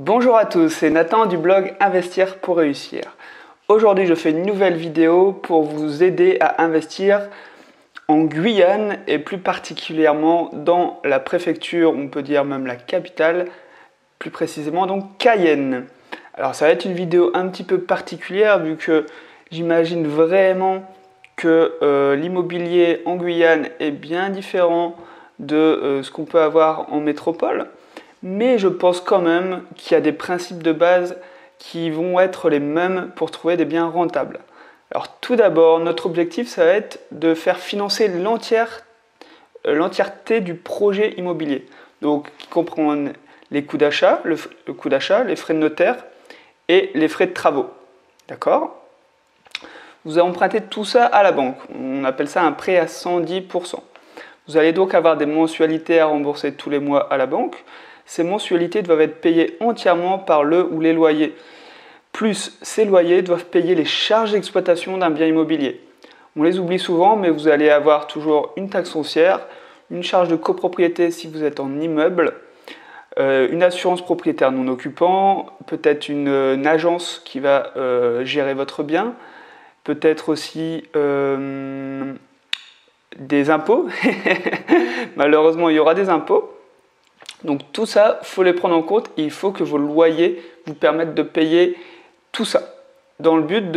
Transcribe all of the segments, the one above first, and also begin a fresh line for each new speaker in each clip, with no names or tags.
Bonjour à tous, c'est Nathan du blog Investir pour réussir. Aujourd'hui, je fais une nouvelle vidéo pour vous aider à investir en Guyane et plus particulièrement dans la préfecture, on peut dire même la capitale, plus précisément donc Cayenne. Alors ça va être une vidéo un petit peu particulière vu que j'imagine vraiment que l'immobilier en Guyane est bien différent de ce qu'on peut avoir en métropole. Mais je pense quand même qu'il y a des principes de base qui vont être les mêmes pour trouver des biens rentables. Alors tout d'abord, notre objectif, ça va être de faire financer l'entièreté du projet immobilier. Donc qui comprend les coûts d'achat, le coût d'achat, les frais de notaire et les frais de travaux. D'accord ? Vous empruntez tout ça à la banque. On appelle ça un prêt à 110%. Vous allez donc avoir des mensualités à rembourser tous les mois à la banque. Ces mensualités doivent être payées entièrement par le ou les loyers. Plus, ces loyers doivent payer les charges d'exploitation d'un bien immobilier. On les oublie souvent, mais vous allez avoir toujours une taxe foncière, une charge de copropriété si vous êtes en immeuble, une assurance propriétaire non occupant, peut-être une agence qui va gérer votre bien, peut-être aussi des impôts. Malheureusement, il y aura des impôts. Donc tout ça, il faut les prendre en compte et il faut que vos loyers vous permettent de payer tout ça dans le but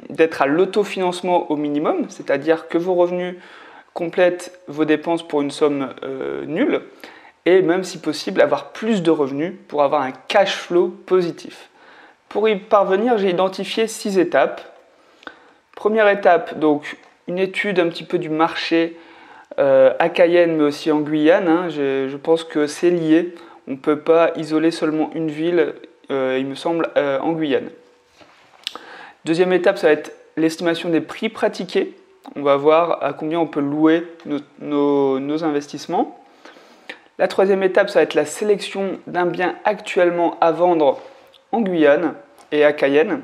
d'être à l'autofinancement au minimum, c'est-à-dire que vos revenus complètent vos dépenses pour une somme nulle et même si possible avoir plus de revenus pour avoir un cash flow positif. Pour y parvenir, j'ai identifié 6 étapes. Première étape, donc une étude un petit peu du marché à Cayenne mais aussi en Guyane, je pense que c'est lié. On ne peut pas isoler seulement une ville, il me semble, en Guyane. Deuxième étape, ça va être l'estimation des prix pratiqués. On va voir à combien on peut louer nos investissements. La troisième étape, ça va être la sélection d'un bien actuellement à vendre en Guyane et à Cayenne.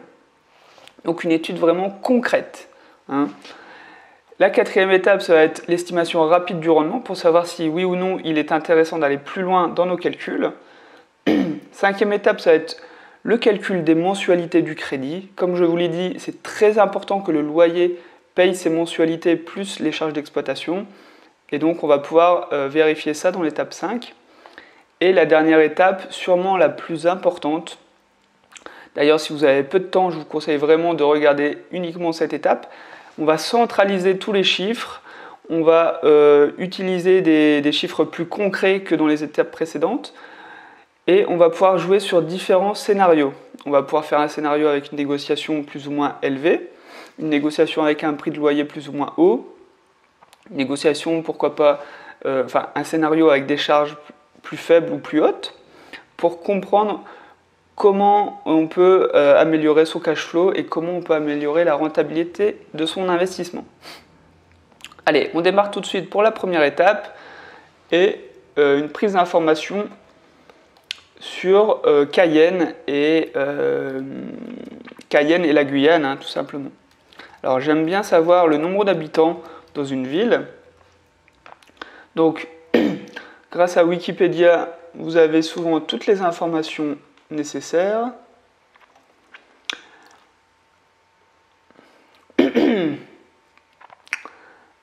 Donc une étude vraiment concrète. La quatrième étape, ça va être l'estimation rapide du rendement pour savoir si oui ou non il est intéressant d'aller plus loin dans nos calculs. Cinquième étape, ça va être le calcul des mensualités du crédit. Comme je vous l'ai dit, c'est très important que le loyer paye ses mensualités plus les charges d'exploitation. Et donc on va pouvoir vérifier ça dans l'étape 5. Et la dernière étape, sûrement la plus importante. D'ailleurs, si vous avez peu de temps, je vous conseille vraiment de regarder uniquement cette étape. On va centraliser tous les chiffres, on va utiliser des chiffres plus concrets que dans les étapes précédentes et on va pouvoir jouer sur différents scénarios. On va pouvoir faire un scénario avec une négociation plus ou moins élevée, une négociation avec un prix de loyer plus ou moins haut, une négociation, pourquoi pas, un scénario avec des charges plus faibles ou plus hautes pour comprendre comment on peut améliorer son cash flow et comment on peut améliorer la rentabilité de son investissement. Allez, on démarre tout de suite pour la première étape et une prise d'information sur Cayenne et la Guyane, tout simplement. Alors j'aime bien savoir le nombre d'habitants dans une ville. Donc, grâce à Wikipédia, vous avez souvent toutes les informations nécessaires.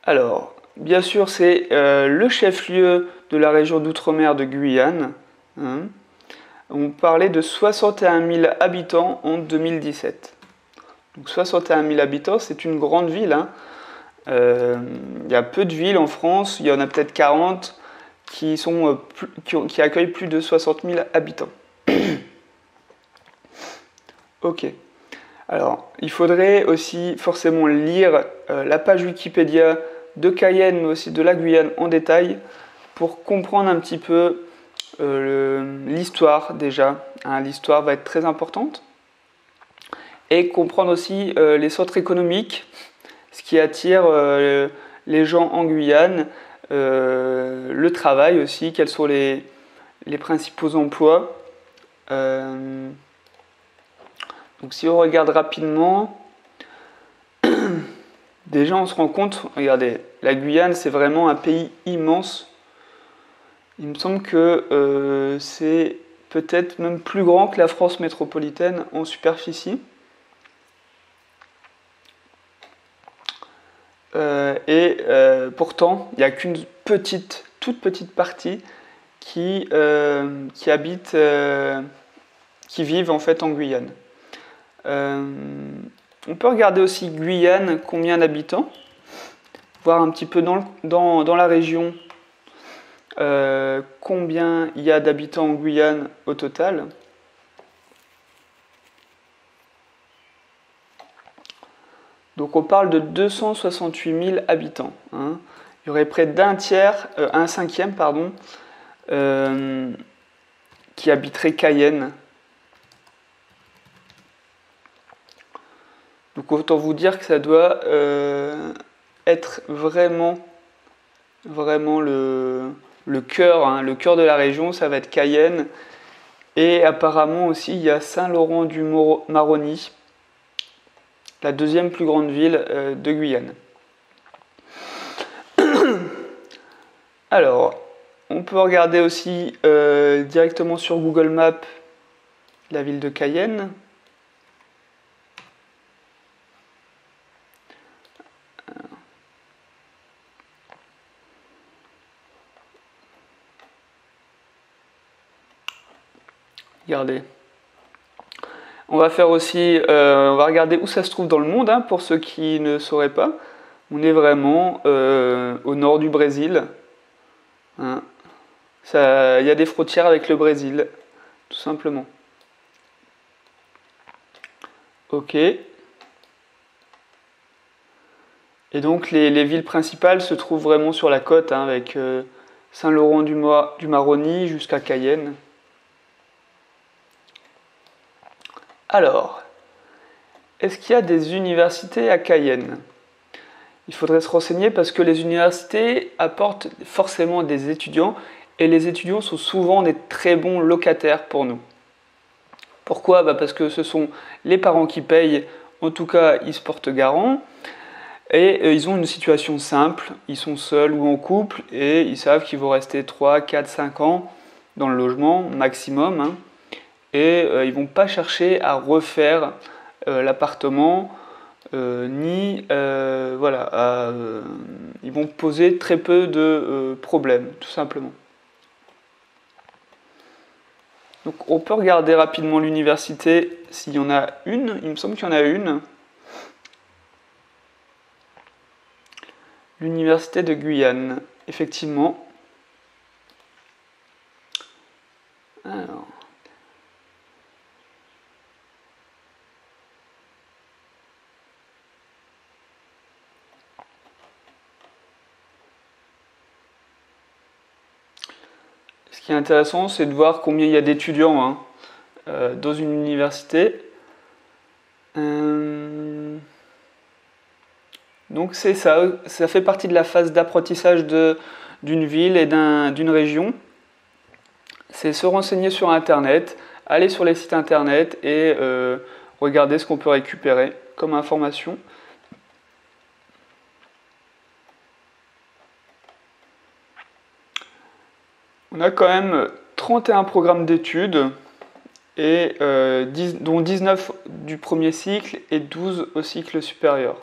Alors, bien sûr, c'est le chef-lieu de la région d'outre-mer de Guyane. On parlait de 61 000 habitants en 2017. Donc 61 000 habitants, c'est une grande ville. Il y a peu de villes en France, il y en a peut-être 40 qui accueillent plus de 60 000 habitants. Ok. Alors, il faudrait aussi forcément lire la page Wikipédia de Cayenne, mais aussi de la Guyane en détail, pour comprendre un petit peu l'histoire déjà. L'histoire va être très importante. Et comprendre aussi les centres économiques, ce qui attire les gens en Guyane, le travail aussi, quels sont les principaux emplois. Donc si on regarde rapidement, déjà on se rend compte, regardez, la Guyane c'est vraiment un pays immense. Il me semble que c'est peut-être même plus grand que la France métropolitaine en superficie. Pourtant, il n'y a qu'une toute petite partie qui vivent en fait en Guyane. On peut regarder aussi Guyane, combien d'habitants, voir un petit peu dans la région combien il y a d'habitants en Guyane au total. Donc on parle de 268 000 habitants. Hein. Il y aurait près d'un cinquième, pardon, qui habiterait Cayenne. Donc autant vous dire que ça doit être vraiment le cœur, hein, le cœur de la région, ça va être Cayenne. Et apparemment aussi, il y a Saint-Laurent-du-Maroni, la deuxième plus grande ville de Guyane. Alors, on peut regarder aussi directement sur Google Maps la ville de Cayenne. Regardez. On va faire aussi, on va regarder où ça se trouve dans le monde, hein, pour ceux qui ne sauraient pas. On est vraiment au nord du Brésil. Hein. Il y a des frontières avec le Brésil, tout simplement. Ok. Et donc les villes principales se trouvent vraiment sur la côte, hein, avec Saint-Laurent-du-Maroni jusqu'à Cayenne. Alors, est-ce qu'il y a des universités à Cayenne? Il faudrait se renseigner parce que les universités apportent forcément des étudiants et les étudiants sont souvent des très bons locataires pour nous. Pourquoi? Parce que ce sont les parents qui payent, en tout cas ils se portent garant et ils ont une situation simple, ils sont seuls ou en couple et ils savent qu'ils vont rester 3, 4, 5 ans dans le logement maximum. Hein. Et ils ne vont pas chercher à refaire l'appartement, ils vont poser très peu de problèmes, tout simplement. Donc on peut regarder rapidement l'université s'il y en a une, il me semble qu'il y en a une. L'université de Guyane, effectivement. Alors. Ce qui est intéressant, c'est de voir combien il y a d'étudiants, hein, dans une université. Donc c'est ça fait partie de la phase d'apprentissage d'une ville et d'une région. C'est se renseigner sur Internet, aller sur les sites Internet et regarder ce qu'on peut récupérer comme information. On a quand même 31 programmes d'études, dont 19 du premier cycle et 12 au cycle supérieur.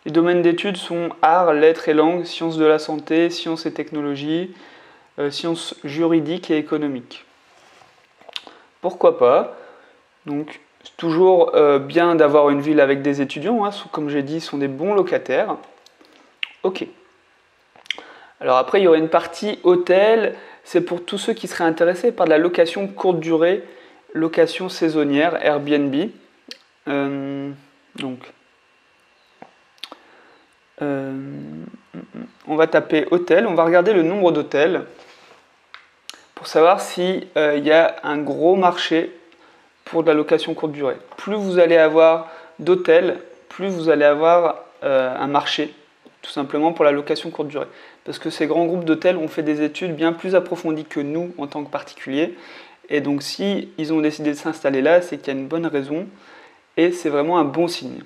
Les domaines d'études sont arts, lettres et langues, sciences de la santé, sciences et technologies, sciences juridiques et économiques. Pourquoi pas? Donc, c'est toujours bien d'avoir une ville avec des étudiants, hein, comme j'ai dit, sont des bons locataires. Ok. Alors après, il y aurait une partie hôtel, c'est pour tous ceux qui seraient intéressés par de la location courte durée, location saisonnière, Airbnb. On va taper hôtel, on va regarder le nombre d'hôtels pour savoir s'il y a un gros marché pour de la location courte durée. Plus vous allez avoir d'hôtels, plus vous allez avoir un marché, tout simplement pour la location courte durée. Parce que ces grands groupes d'hôtels ont fait des études bien plus approfondies que nous en tant que particuliers. Et donc si ils ont décidé de s'installer là, c'est qu'il y a une bonne raison et c'est vraiment un bon signe.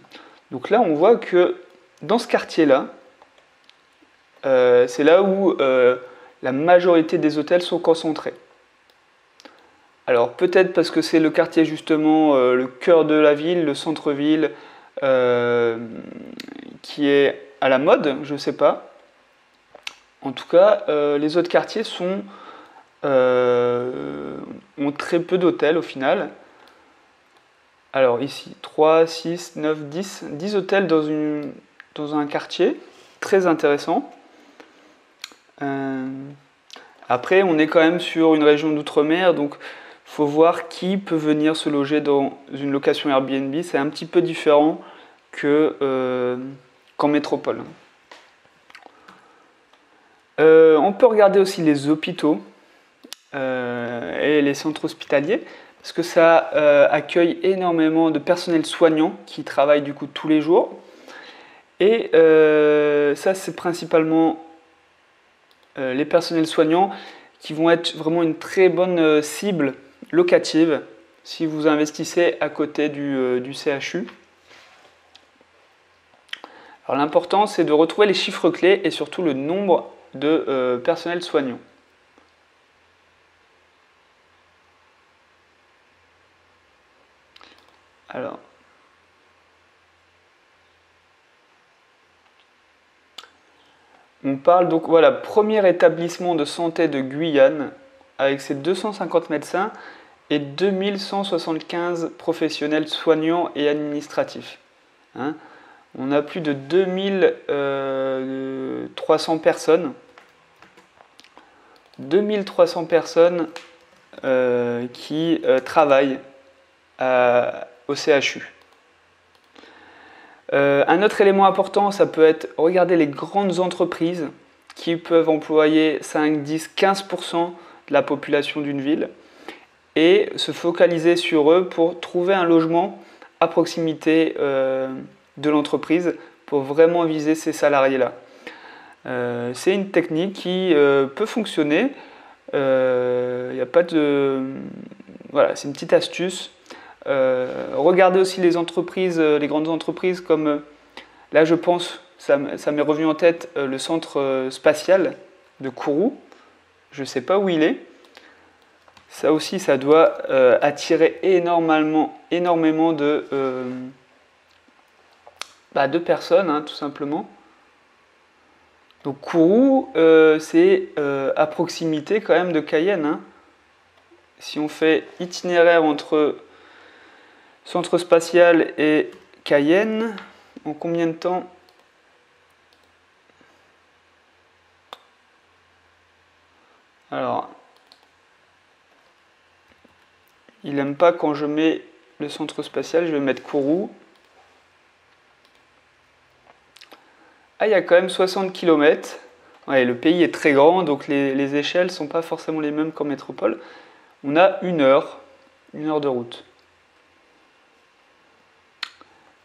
Donc là, on voit que dans ce quartier-là, c'est là où la majorité des hôtels sont concentrés. Alors peut-être parce que c'est le quartier justement, le cœur de la ville, le centre-ville, qui est à la mode, je ne sais pas. En tout cas, les autres quartiers ont très peu d'hôtels au final. Alors ici, 3, 6, 9, 10 hôtels dans un quartier, très intéressant. Après, on est quand même sur une région d'outre-mer, donc il faut voir qui peut venir se loger dans une location Airbnb. C'est un petit peu différent qu'en métropole. On peut regarder aussi les hôpitaux et les centres hospitaliers, parce que ça accueille énormément de personnel soignant qui travaille du coup tous les jours. Et ça, c'est principalement les personnels soignants qui vont être vraiment une très bonne cible locative si vous investissez à côté du CHU. Alors l'important, c'est de retrouver les chiffres clés et surtout le nombre de personnels soignants. Alors, on parle donc, voilà, premier établissement de santé de Guyane avec ses 250 médecins et 2175 professionnels soignants et administratifs. Hein, on a plus de 2300 personnes. 2300 personnes qui travaillent au CHU. Un autre élément important, ça peut être regarder les grandes entreprises qui peuvent employer 5, 10, 15% de la population d'une ville et se focaliser sur eux pour trouver un logement à proximité de l'entreprise pour vraiment viser ces salariés-là. C'est une technique qui peut fonctionner. Y a pas de... Voilà, c'est une petite astuce. Regardez aussi les entreprises, les grandes entreprises comme, là je pense, ça m'est revenu en tête, le centre spatial de Kourou. Je ne sais pas où il est. Ça aussi, ça doit attirer énormément de personnes, hein, tout simplement. Donc Kourou, c'est à proximité quand même de Cayenne. Hein. Si on fait itinéraire entre centre spatial et Cayenne, en combien de temps? Alors, il n'aime pas quand je mets le centre spatial, je vais mettre Kourou. Ah, il y a quand même 60 km. Ouais, le pays est très grand, donc les échelles ne sont pas forcément les mêmes qu'en métropole. On a une heure de route.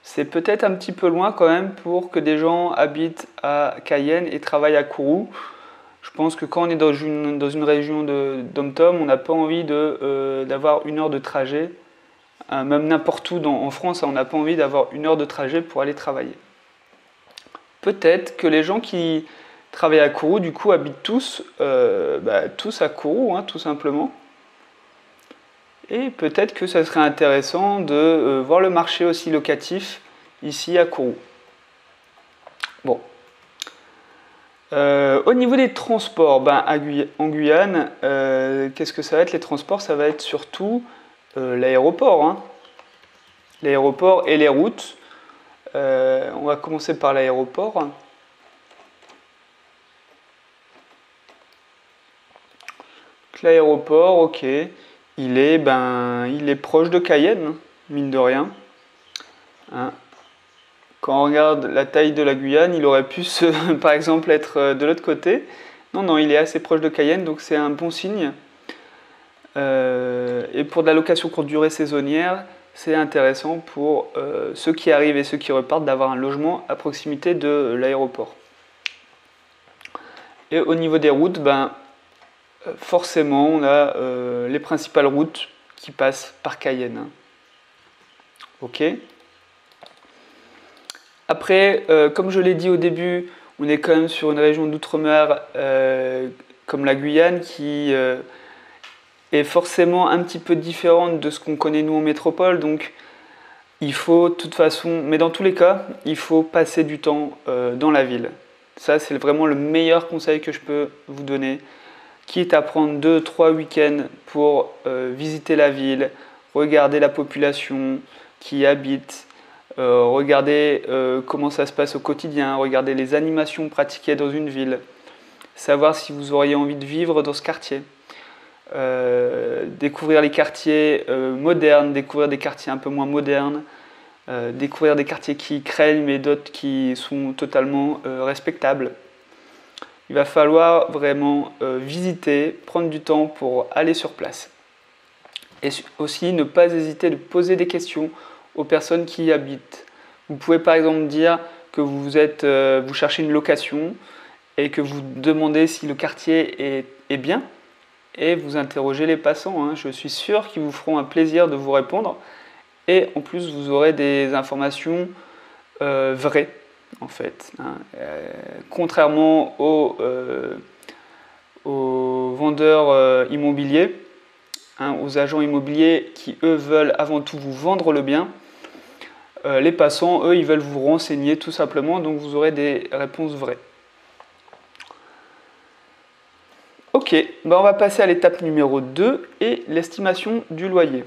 C'est peut-être un petit peu loin quand même pour que des gens habitent à Cayenne et travaillent à Kourou. Je pense que quand on est dans une région de dom-tom, on n'a pas envie d'avoir une heure de trajet. Même n'importe où en France, on n'a pas envie d'avoir une heure de trajet pour aller travailler. Peut-être que les gens qui travaillent à Kourou, du coup, habitent tous à Kourou, hein, tout simplement. Et peut-être que ça serait intéressant de voir le marché aussi locatif ici à Kourou. Bon. Au niveau des transports, en Guyane, qu'est-ce que ça va être les transports? Ça va être surtout l'aéroport. Hein. L'aéroport et les routes. On va commencer par l'aéroport. L'aéroport, ok. Il est proche de Cayenne, mine de rien. Hein. Quand on regarde la taille de la Guyane, il aurait pu, par exemple, être de l'autre côté. Non, il est assez proche de Cayenne, donc c'est un bon signe. Et pour de la location courte durée saisonnière, c'est intéressant pour ceux qui arrivent et ceux qui repartent d'avoir un logement à proximité de l'aéroport. Et au niveau des routes, forcément, on a les principales routes qui passent par Cayenne. Ok. Après, comme je l'ai dit au début, on est quand même sur une région d'outre-mer comme la Guyane qui est forcément un petit peu différente de ce qu'on connaît nous en métropole, donc il faut de toute façon, mais dans tous les cas, il faut passer du temps dans la ville. Ça, c'est vraiment le meilleur conseil que je peux vous donner. Quitte à prendre 2-3 week-ends pour visiter la ville, regarder la population qui y habite, regarder comment ça se passe au quotidien, regarder les animations pratiquées dans une ville, savoir si vous auriez envie de vivre dans ce quartier. Découvrir les quartiers modernes, découvrir des quartiers un peu moins modernes, découvrir des quartiers qui craignent mais d'autres qui sont totalement respectables. Il va falloir vraiment visiter, prendre du temps pour aller sur place. Et aussi ne pas hésiter de poser des questions aux personnes qui y habitent. Vous pouvez par exemple dire que vous cherchez une location et que vous demandez si le quartier est bien, et vous interrogez les passants. Hein. Je suis sûr qu'ils vous feront un plaisir de vous répondre. Et en plus, vous aurez des informations vraies, en fait. Hein. Contrairement aux vendeurs immobiliers, hein, aux agents immobiliers qui, eux, veulent avant tout vous vendre le bien. Les passants, eux, ils veulent vous renseigner tout simplement, donc vous aurez des réponses vraies. Ok, ben on va passer à l'étape numéro 2 et l'estimation du loyer.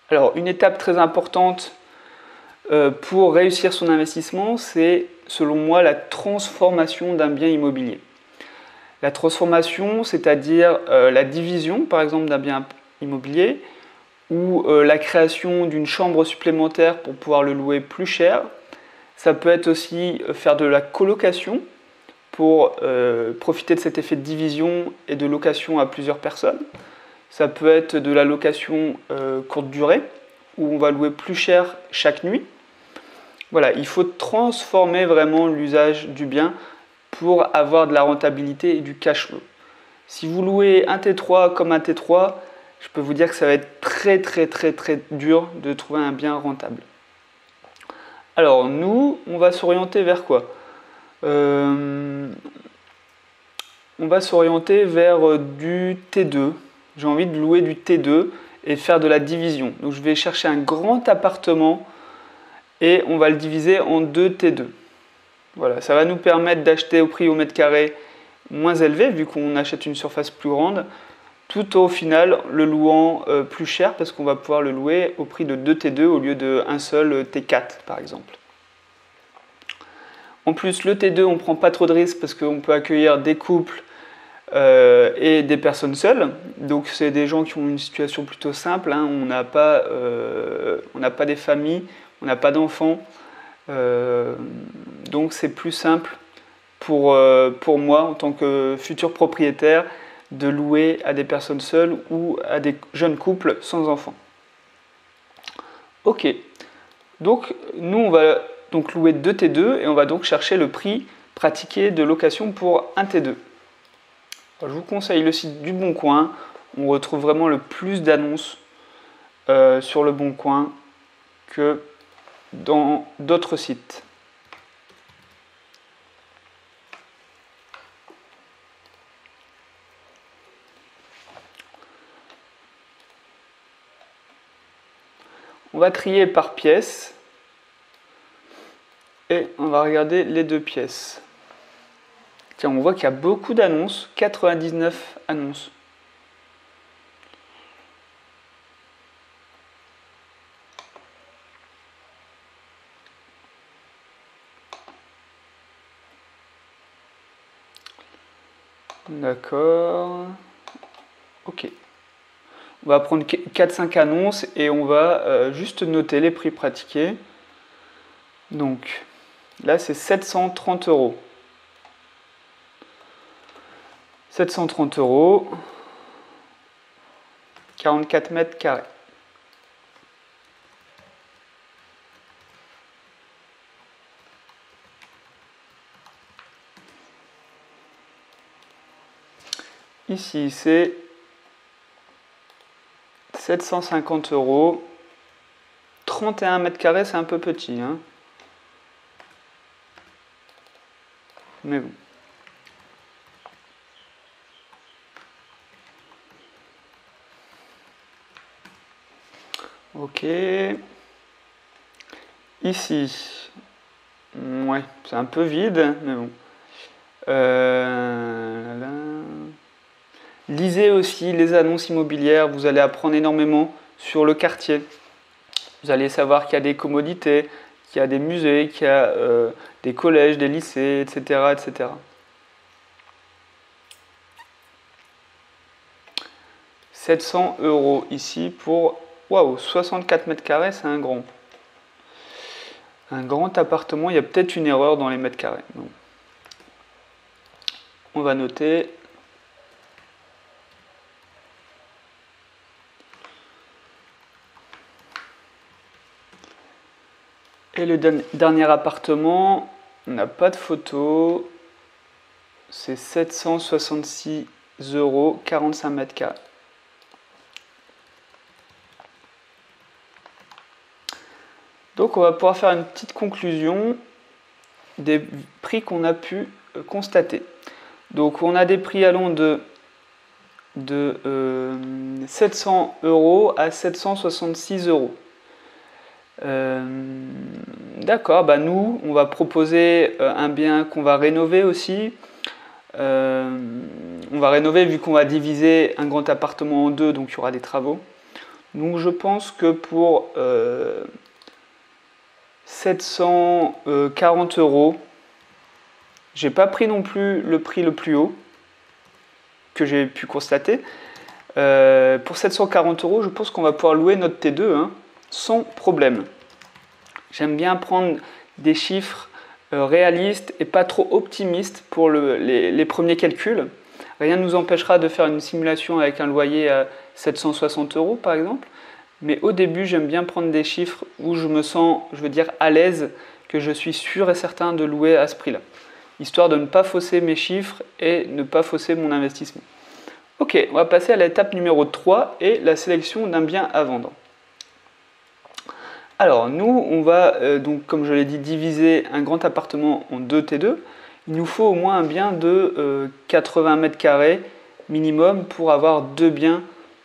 Alors, une étape très importante pour réussir son investissement, c'est, selon moi, la transformation d'un bien immobilier. La transformation, c'est-à-dire la division, par exemple, d'un bien immobilier, ou la création d'une chambre supplémentaire pour pouvoir le louer plus cher. Ça peut être aussi faire de la colocation pour profiter de cet effet de division et de location à plusieurs personnes. Ça peut être de la location courte durée, où on va louer plus cher chaque nuit. Voilà, il faut transformer vraiment l'usage du bien pour avoir de la rentabilité et du cash flow. Si vous louez un T3 comme un T3, je peux vous dire que ça va être très dur de trouver un bien rentable. Alors nous, on va s'orienter vers quoi ? On va s'orienter vers du T2. J'ai envie de louer du T2 et faire de la division. Donc je vais chercher un grand appartement et on va le diviser en 2 T2. Voilà, ça va nous permettre d'acheter au prix au mètre carré moins élevé vu qu'on achète une surface plus grande, tout au final le louant plus cher parce qu'on va pouvoir le louer au prix de 2 T2 au lieu d'un seul T4 par exemple. En plus, le T2, on ne prend pas trop de risques parce qu'on peut accueillir des couples et des personnes seules. Donc, c'est des gens qui ont une situation plutôt simple. Hein. On n'a pas des familles, on n'a pas d'enfants. Donc, c'est plus simple pour moi, en tant que futur propriétaire, de louer à des personnes seules ou à des jeunes couples sans enfants. Ok. Donc, nous, on va donc louer 2 T2 et on va donc chercher le prix pratiqué de location pour un T2. Alors, je vous conseille le site du Bon Coin. On retrouve vraiment le plus d'annonces sur le Bon Coin que dans d'autres sites. On va trier par pièce. Et on va regarder les 2 pièces. Tiens, on voit qu'il y a beaucoup d'annonces, 99 annonces. D'accord. Ok. On va prendre 4-5 annonces et on va juste noter les prix pratiqués. Donc, là, c'est 730 €. 730 €, 44 mètres carrés. Ici, c'est 750 €. 31 mètres carrés, c'est un peu petit. Hein. Mais bon. Ok. Ici, ouais, c'est un peu vide, mais bon. Là. Lisez aussi les annonces immobilières, vous allez apprendre énormément sur le quartier. Vous allez savoir qu'il y a des commodités, qu'il y a des musées, qu'il y a des collèges, des lycées, etc., etc. 700 € ici pour, waouh, 64 mètres carrés, c'est un grand. Un grand appartement, il y a peut-être une erreur dans les mètres carrés. Donc, on va noter. Et le dernier appartement, on n'a pas de photo. C'est 766 €, 45 mètres carrés. Donc on va pouvoir faire une petite conclusion des prix qu'on a pu constater. Donc on a des prix allant de 700 € à 766 €. D'accord, bah nous, on va proposer un bien qu'on va rénover aussi. On va rénover vu qu'on va diviser un grand appartement en deux, donc il y aura des travaux. Donc je pense que pour 740 €, j'ai pas pris non plus le prix le plus haut que j'ai pu constater. Pour 740 €, je pense qu'on va pouvoir louer notre T2 hein, sans problème. J'aime bien prendre des chiffres réalistes et pas trop optimistes pour les premiers calculs. Rien ne nous empêchera de faire une simulation avec un loyer à 760 € par exemple. Mais au début, j'aime bien prendre des chiffres où je me sens, je veux dire, à l'aise, que je suis sûr et certain de louer à ce prix-là. Histoire de ne pas fausser mes chiffres et ne pas fausser mon investissement. Ok, on va passer à l'étape numéro 3 et la sélection d'un bien à vendre. Alors, nous, on va, donc, comme je l'ai dit, diviser un grand appartement en 2 T2. Il nous faut au moins un bien de 80 mètres carrés minimum pour avoir deux biens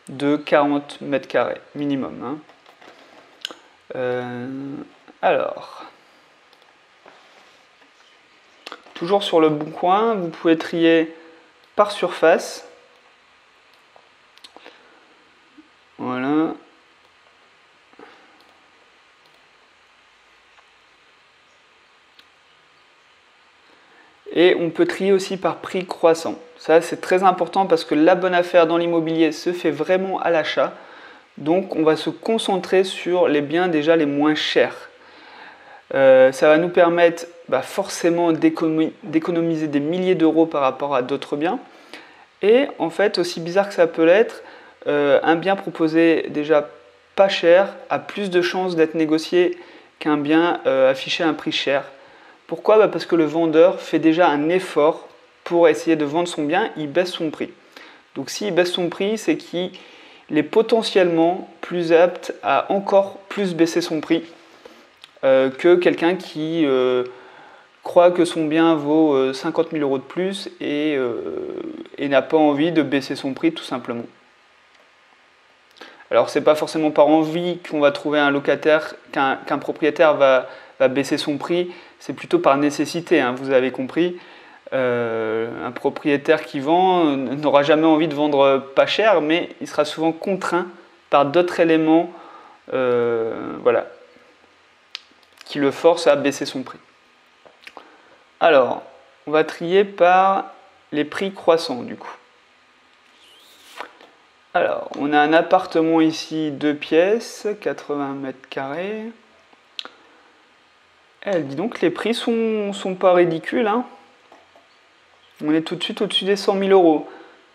de 40 mètres carrés minimum. Hein. Alors, toujours sur le bon coin, vous pouvez trier par surface. Voilà. Et on peut trier aussi par prix croissant. Ça, c'est très important parce que la bonne affaire dans l'immobilier se fait vraiment à l'achat. Donc, on va se concentrer sur les biens déjà les moins chers. Ça va nous permettre forcément d'économiser des milliers d'euros par rapport à d'autres biens. Et en fait, aussi bizarre que ça peut l'être, un bien proposé déjà pas cher a plus de chances d'être négocié qu'un bien affiché à un prix cher. Pourquoi ? Parce que le vendeur fait déjà un effort pour essayer de vendre son bien, il baisse son prix. Donc s'il baisse son prix, c'est qu'il est potentiellement plus apte à encore plus baisser son prix que quelqu'un qui croit que son bien vaut 50 000 € de plus et n'a pas envie de baisser son prix tout simplement. Alors c'est pas forcément par envie qu'on va trouver un locataire, qu'un propriétaire va baisser son prix, c'est plutôt par nécessité, hein, vous avez compris. Un propriétaire qui vend n'aura jamais envie de vendre pas cher, mais il sera souvent contraint par d'autres éléments voilà, qui le forcent à baisser son prix. Alors, on va trier par les prix croissants du coup. Alors, on a un appartement ici, 2 pièces, 80 mètres carrés. Dis donc, les prix sont pas ridicules. Hein. On est tout de suite au-dessus des 100 000 €.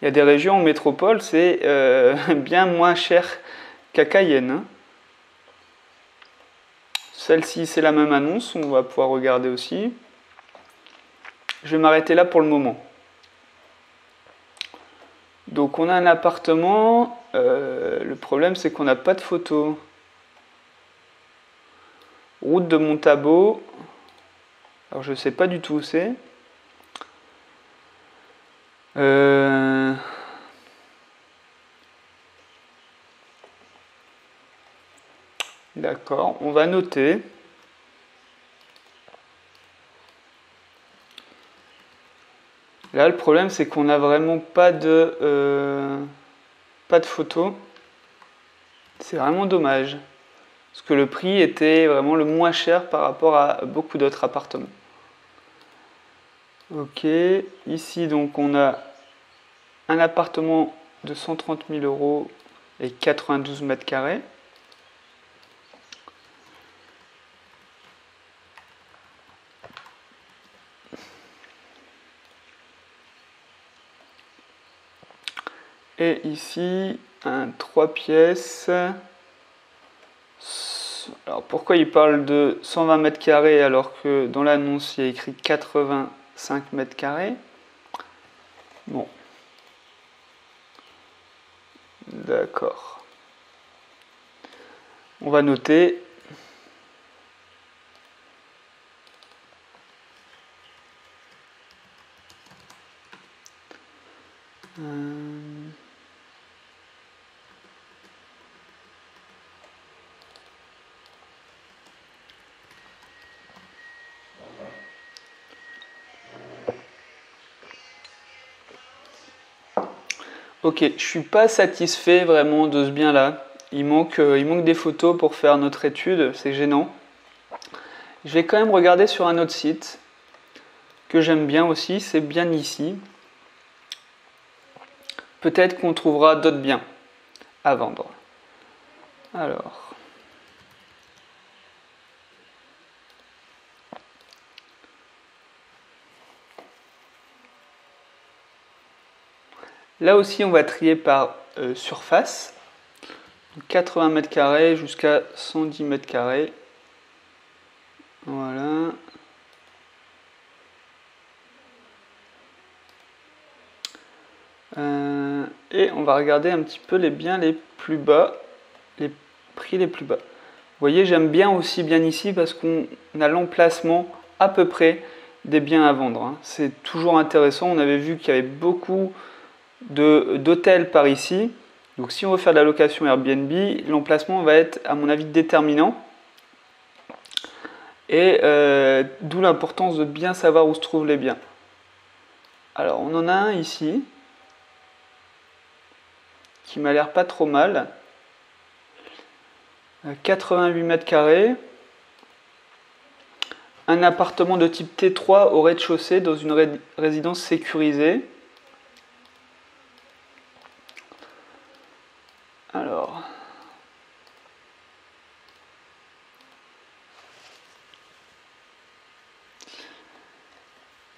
Il y a des régions en métropole, c'est bien moins cher qu'à Cayenne. Hein. Celle-ci, c'est la même annonce, on va pouvoir regarder aussi. Je vais m'arrêter là pour le moment. Donc on a un appartement, le problème c'est qu'on n'a pas de photo. Route de Montabaud, alors je ne sais pas du tout où c'est. D'accord, on va noter. Là, le problème, c'est qu'on n'a vraiment pas de photo. C'est vraiment dommage. Parce que le prix était vraiment le moins cher par rapport à beaucoup d'autres appartements. Ok, ici donc on a un appartement de 130 000 € et 92 mètres carrés. Et ici, un 3 pièces. Alors pourquoi il parle de 120 mètres carrés alors que dans l'annonce il y a écrit 85 mètres carrés? Bon. D'accord. On va noter. Ok, je suis pas satisfait vraiment de ce bien-là. Il manque des photos pour faire notre étude, c'est gênant. Je vais quand même regarder sur un autre site que j'aime bien aussi, c'est bien ici. Peut-être qu'on trouvera d'autres biens à vendre. Alors. Là aussi, on va trier par surface. 80 mètres carrés jusqu'à 110 mètres carrés. Voilà. Et on va regarder un petit peu les biens les plus bas, les prix les plus bas. Vous voyez, j'aime bien aussi bien ici parce qu'on a l'emplacement à peu près des biens à vendre, hein. C'est toujours intéressant. On avait vu qu'il y avait beaucoup d'hôtels par ici. Donc si on veut faire de la location Airbnb, l'emplacement va être à mon avis déterminant. Et d'où l'importance de bien savoir où se trouvent les biens. Alors on en a un ici qui m'a l'air pas trop mal. 88 mètres carrés. Un appartement de type T3 au rez-de-chaussée dans une résidence sécurisée.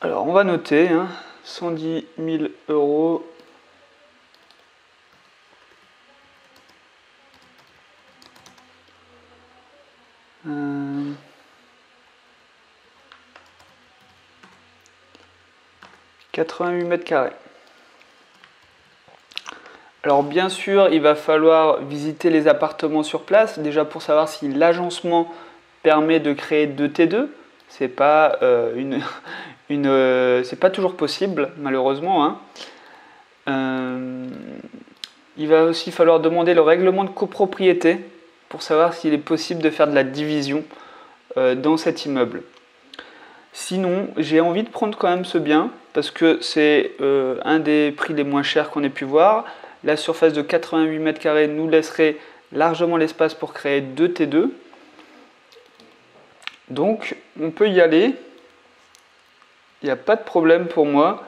Alors on va noter, hein, 110 000 €. Euh, 88 mètres carrés. Alors bien sûr, il va falloir visiter les appartements sur place, déjà pour savoir si l'agencement permet de créer 2 T2. C'est pas c'est pas toujours possible, malheureusement, hein. Il va aussi falloir demander le règlement de copropriété pour savoir s'il est possible de faire de la division dans cet immeuble. Sinon, j'ai envie de prendre quand même ce bien parce que c'est un des prix les moins chers qu'on ait pu voir. La surface de 88 mètres carrés nous laisserait largement l'espace pour créer 2 T2. Donc, on peut y aller. Il n'y a pas de problème pour moi.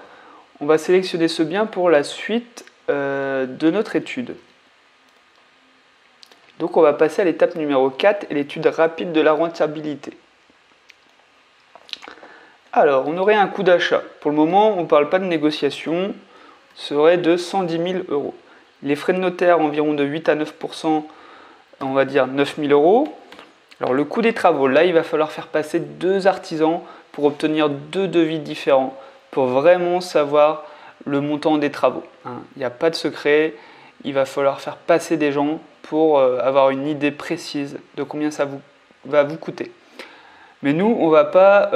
On va sélectionner ce bien pour la suite de notre étude. Donc, on va passer à l'étape numéro 4 et l'étude rapide de la rentabilité. Alors, on aurait un coût d'achat. Pour le moment, on ne parle pas de négociation. Serait de 110 000 €. Les frais de notaire environ de 8 à 9 %, on va dire 9 000 €. Alors le coût des travaux, là il va falloir faire passer 2 artisans pour obtenir 2 devis différents, pour vraiment savoir le montant des travaux, hein. Il n'y a pas de secret, il va falloir faire passer des gens pour avoir une idée précise de combien ça va vous coûter. Mais nous, on ne va pas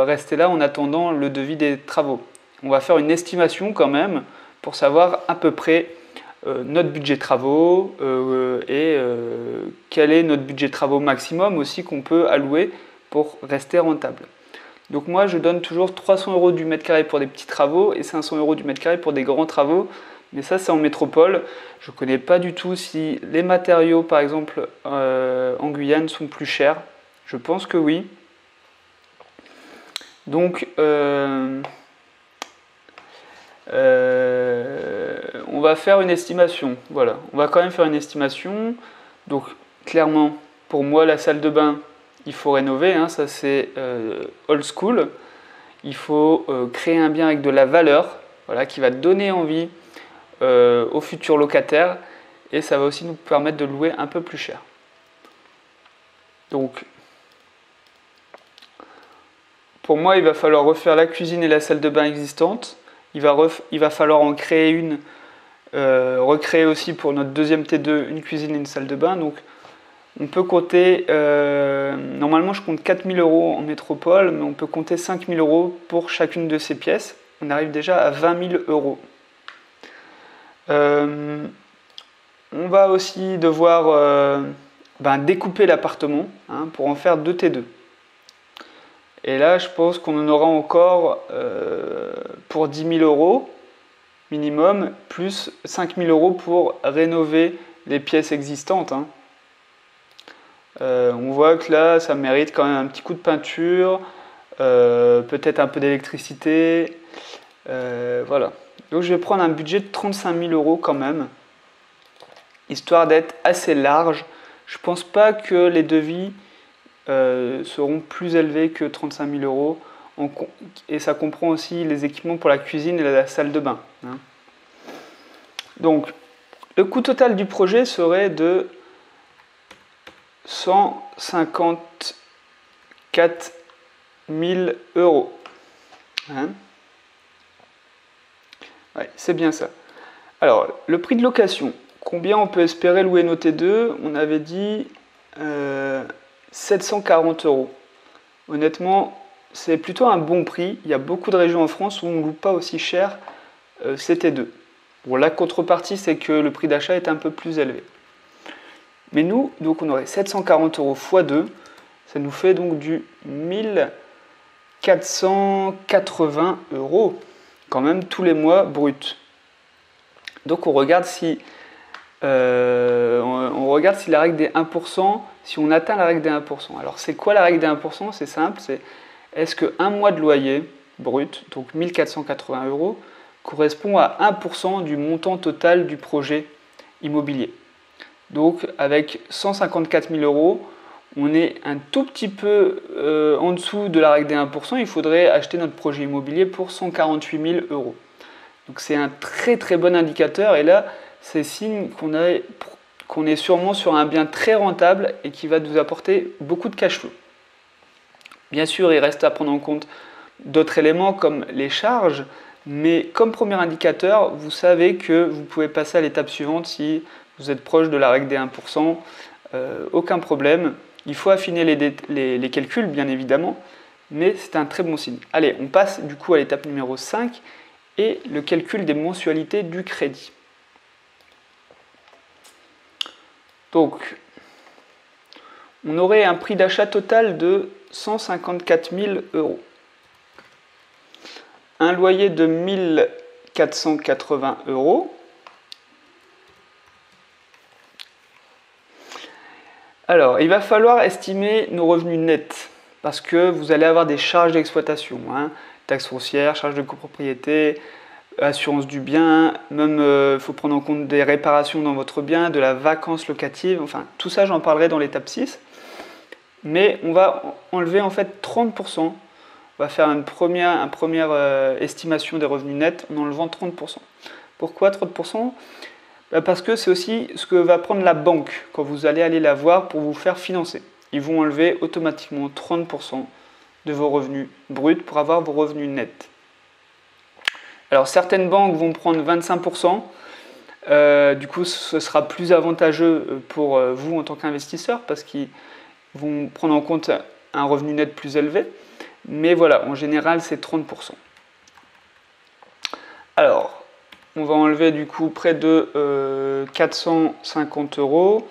rester là en attendant le devis des travaux. On va faire une estimation quand même pour savoir à peu près notre budget travaux et quel est notre budget travaux maximum aussi qu'on peut allouer pour rester rentable. Donc moi je donne toujours 300 € du mètre carré pour des petits travaux et 500 € du mètre carré pour des grands travaux. Mais ça c'est en métropole. Je ne connais pas du tout si les matériaux par exemple en Guyane sont plus chers. Je pense que oui. Donc on va faire une estimation. Voilà, on va quand même faire une estimation. Donc clairement pour moi la salle de bain il faut rénover, hein, ça c'est old school. Il faut créer un bien avec de la valeur, voilà, qui va donner envie aux futurs locataires et ça va aussi nous permettre de louer un peu plus cher. Donc, pour moi, il va falloir refaire la cuisine et la salle de bain existantes. Il va falloir en créer une, recréer aussi pour notre deuxième T2 une cuisine et une salle de bain. Donc, on peut compter, normalement je compte 4 000 € en métropole, mais on peut compter 5 000 € pour chacune de ces pièces. On arrive déjà à 20 000 €. On va aussi devoir découper l'appartement hein, pour en faire 2 T2. Et là, je pense qu'on en aura encore pour 10 000 € minimum, plus 5 000 € pour rénover les pièces existantes. Hein. On voit que là, ça mérite quand même un petit coup de peinture, peut-être un peu d'électricité. Voilà. Donc je vais prendre un budget de 35 000 € quand même, histoire d'être assez large. Je pense pas que les devis seront plus élevés que 35 000 €. Et ça comprend aussi les équipements pour la cuisine et la salle de bain. Hein. Donc, le coût total du projet serait de 154 000 €. Hein, ouais, c'est bien ça. Alors, le prix de location. Combien on peut espérer louer nos T2? On avait dit 740 €. Honnêtement, c'est plutôt un bon prix. Il y a beaucoup de régions en France où on ne loue pas aussi cher ces T2. Bon, la contrepartie, c'est que le prix d'achat est un peu plus élevé. Mais nous, donc on aurait 740 € x 2, ça nous fait donc du 1480 € quand même tous les mois brut. Donc on regarde si la règle des 1%, si on atteint la règle des 1%. Alors c'est quoi la règle des 1%? C'est simple, c'est est-ce que un mois de loyer brut, donc 1480 € correspond à 1% du montant total du projet immobilier. Donc avec 154 000 €, on est un tout petit peu en dessous de la règle des 1%. Il faudrait acheter notre projet immobilier pour 148 000 €. Donc c'est un très très bon indicateur et là c'est signe qu'on est sûrement sur un bien très rentable et qui va nous apporter beaucoup de cash flow. Bien sûr, il reste à prendre en compte d'autres éléments comme les charges, mais comme premier indicateur, vous savez que vous pouvez passer à l'étape suivante si vous êtes proche de la règle des 1%, aucun problème. Il faut affiner les calculs, bien évidemment, mais c'est un très bon signe. Allez, on passe du coup à l'étape numéro 5 et le calcul des mensualités du crédit. Donc, on aurait un prix d'achat total de 154 000 €. Un loyer de 1480 €. Alors, il va falloir estimer nos revenus nets parce que vous allez avoir des charges d'exploitation, hein, taxes foncières, charges de copropriété, assurance du bien, même il faut prendre en compte des réparations dans votre bien, de la vacance locative, enfin tout ça j'en parlerai dans l'étape 6. Mais on va enlever en fait 30%. On va faire une première estimation des revenus nets en enlevant 30%. Pourquoi 30%? Parce que c'est aussi ce que va prendre la banque quand vous allez la voir pour vous faire financer. Ils vont enlever automatiquement 30% de vos revenus bruts pour avoir vos revenus nets. Alors certaines banques vont prendre 25%. Du coup, ce sera plus avantageux pour vous en tant qu'investisseur parce qu'ils vont prendre en compte un revenu net plus élevé. Mais voilà, en général, c'est 30%. Alors, on va enlever du coup près de 450 euros.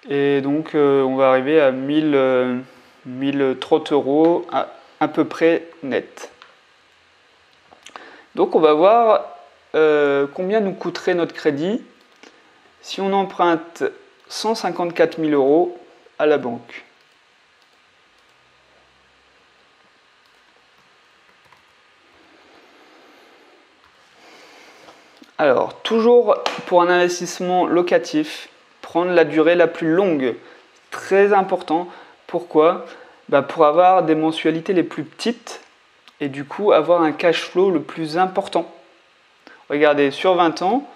Et donc on va arriver à 1030 euros à peu près net. Donc on va voir combien nous coûterait notre crédit si on emprunte 154 000 euros à la banque. Alors, toujours pour un investissement locatif, prendre la durée la plus longue. Très important. Pourquoi? Pour avoir des mensualités les plus petites et du coup avoir un cash flow le plus important. Regardez, sur 20 ans,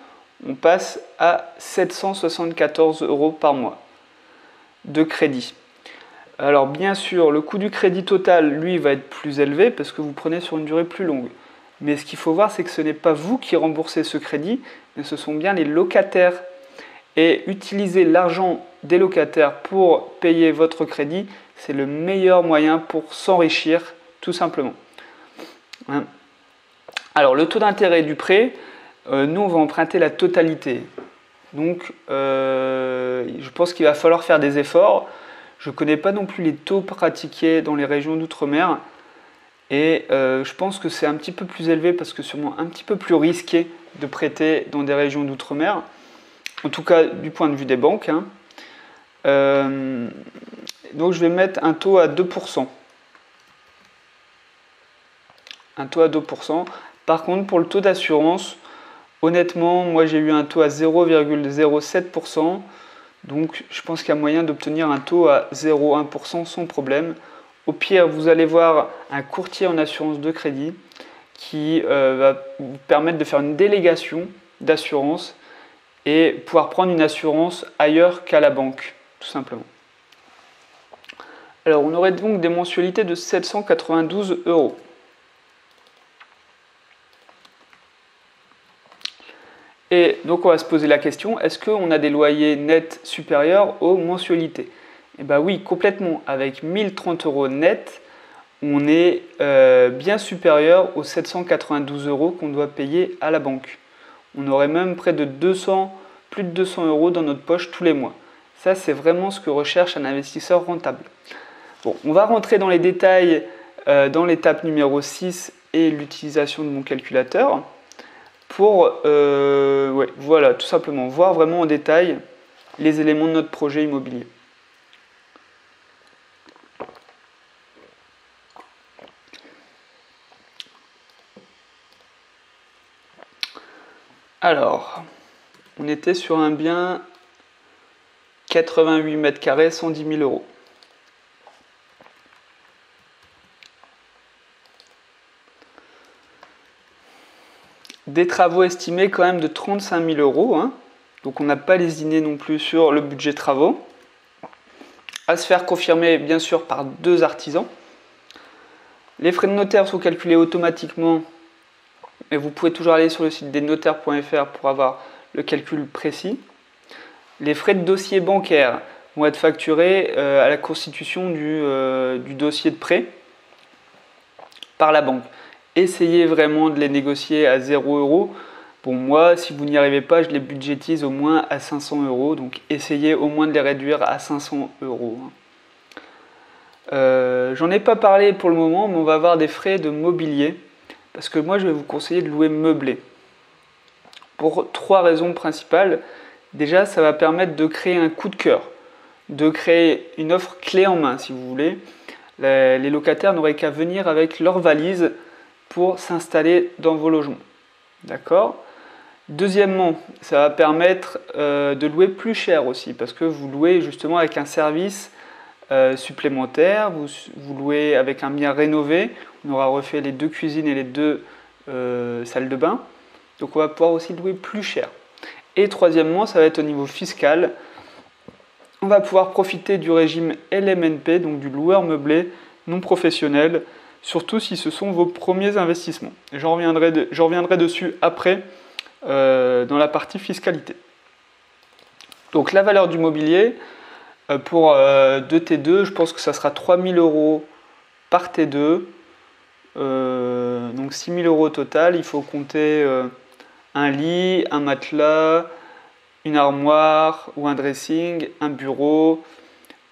on passe à 774 euros par mois de crédit. Alors bien sûr, le coût du crédit total, lui, va être plus élevé parce que vous prenez sur une durée plus longue. Mais ce qu'il faut voir, c'est que ce n'est pas vous qui remboursez ce crédit, mais ce sont bien les locataires. Et utiliser l'argent des locataires pour payer votre crédit, c'est le meilleur moyen pour s'enrichir, tout simplement. Alors, le taux d'intérêt du prêt, nous, on va emprunter la totalité. Donc, je pense qu'il va falloir faire des efforts. Je ne connais pas non plus les taux pratiqués dans les régions d'outre-mer. Et je pense que c'est un petit peu plus élevé parce que sûrement un petit peu plus risqué de prêter dans des régions d'outre-mer. En tout cas, du point de vue des banques. Donc, je vais mettre un taux à 2%. Un taux à 2%. Par contre, pour le taux d'assurance, honnêtement, moi j'ai eu un taux à 0,07%. Donc, je pense qu'il y a moyen d'obtenir un taux à 0,1% sans problème. Au pire, vous allez voir un courtier en assurance de crédit qui va vous permettre de faire une délégation d'assurance et pouvoir prendre une assurance ailleurs qu'à la banque, tout simplement. Alors, on aurait donc des mensualités de 792 euros. Et donc, on va se poser la question, est-ce qu'on a des loyers nets supérieurs aux mensualités? Eh bien oui, complètement. Avec 1030 euros net, on est bien supérieur aux 792 euros qu'on doit payer à la banque. On aurait même près de plus de 200 euros dans notre poche tous les mois. Ça, c'est vraiment ce que recherche un investisseur rentable. Bon, on va rentrer dans les détails dans l'étape numéro 6 et l'utilisation de mon calculateur pour voilà, tout simplement voir vraiment en détail les éléments de notre projet immobilier. Alors, on était sur un bien 88 mètres carrés, 110 000 euros. Des travaux estimés quand même de 35 000 euros. Donc on n'a pas lésiné non plus sur le budget travaux. À se faire confirmer bien sûr par 2 artisans. Les frais de notaire sont calculés automatiquement. Mais vous pouvez toujours aller sur le site desnotaires.fr pour avoir le calcul précis. Les frais de dossier bancaire vont être facturés à la constitution du dossier de prêt par la banque. Essayez vraiment de les négocier à 0 euros. Bon, moi, si vous n'y arrivez pas, je les budgétise au moins à 500 euros. Donc, essayez au moins de les réduire à 500 euros. J'en ai pas parlé pour le moment, mais on va avoir des frais de mobilier. Parce que moi, je vais vous conseiller de louer meublé. Pour 3 raisons principales. Déjà, ça va permettre de créer un coup de cœur. De créer une offre clé en main, si vous voulez. Les locataires n'auraient qu'à venir avec leur valise pour s'installer dans vos logements. D'accord? Deuxièmement, ça va permettre de louer plus cher aussi, parce que vous louez justement avec un service supplémentaire, vous louez avec un bien rénové, on aura refait les 2 cuisines et les 2 salles de bain, donc on va pouvoir aussi louer plus cher. Et troisièmement, ça va être au niveau fiscal, on va pouvoir profiter du régime LMNP, donc du loueur meublé non professionnel, surtout si ce sont vos premiers investissements. J'en reviendrai dessus après dans la partie fiscalité. Donc la valeur du mobilier, pour 2 T2, je pense que ça sera 3 000 euros par T2, donc 6 000 euros au total. Il faut compter un lit, un matelas, une armoire ou un dressing, un bureau,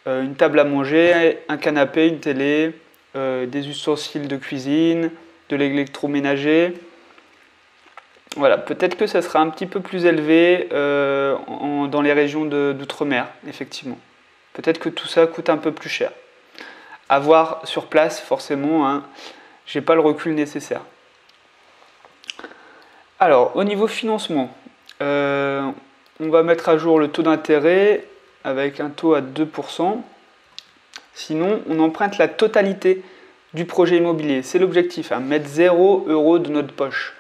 une table à manger, un canapé, une télé, des ustensiles de cuisine, de l'électroménager. Voilà, peut-être que ça sera un petit peu plus élevé dans les régions d'outre-mer, effectivement. Peut-être que tout ça coûte un peu plus cher. À voir sur place, forcément, hein, j'ai pas le recul nécessaire. Alors, au niveau financement, on va mettre à jour le taux d'intérêt avec un taux à 2%. Sinon, on emprunte la totalité du projet immobilier. C'est l'objectif, hein, mettre 0 € de notre poche.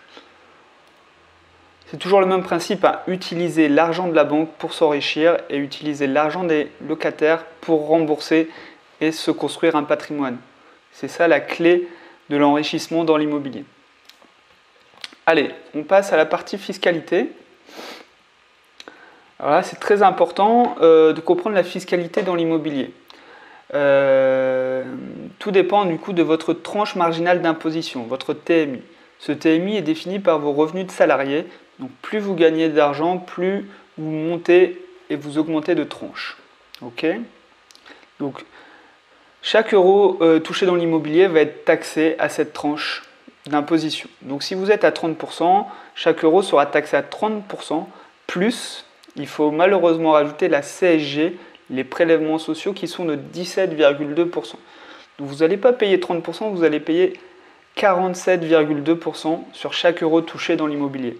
C'est toujours le même principe, hein, utiliser l'argent de la banque pour s'enrichir et utiliser l'argent des locataires pour rembourser et se construire un patrimoine. C'est ça la clé de l'enrichissement dans l'immobilier. Allez, on passe à la partie fiscalité. Alors là, c'est très important de comprendre la fiscalité dans l'immobilier. Tout dépend du coup de votre tranche marginale d'imposition, votre TMI. Ce TMI est défini par vos revenus de salarié. Donc plus vous gagnez d'argent, plus vous montez et vous augmentez de tranche. Ok ? Donc chaque euro touché dans l'immobilier va être taxé à cette tranche d'imposition. Donc si vous êtes à 30%, chaque euro sera taxé à 30%, plus il faut malheureusement rajouter la CSG, les prélèvements sociaux qui sont de 17,2%. Donc vous n'allez pas payer 30%, vous allez payer 47,2% sur chaque euro touché dans l'immobilier.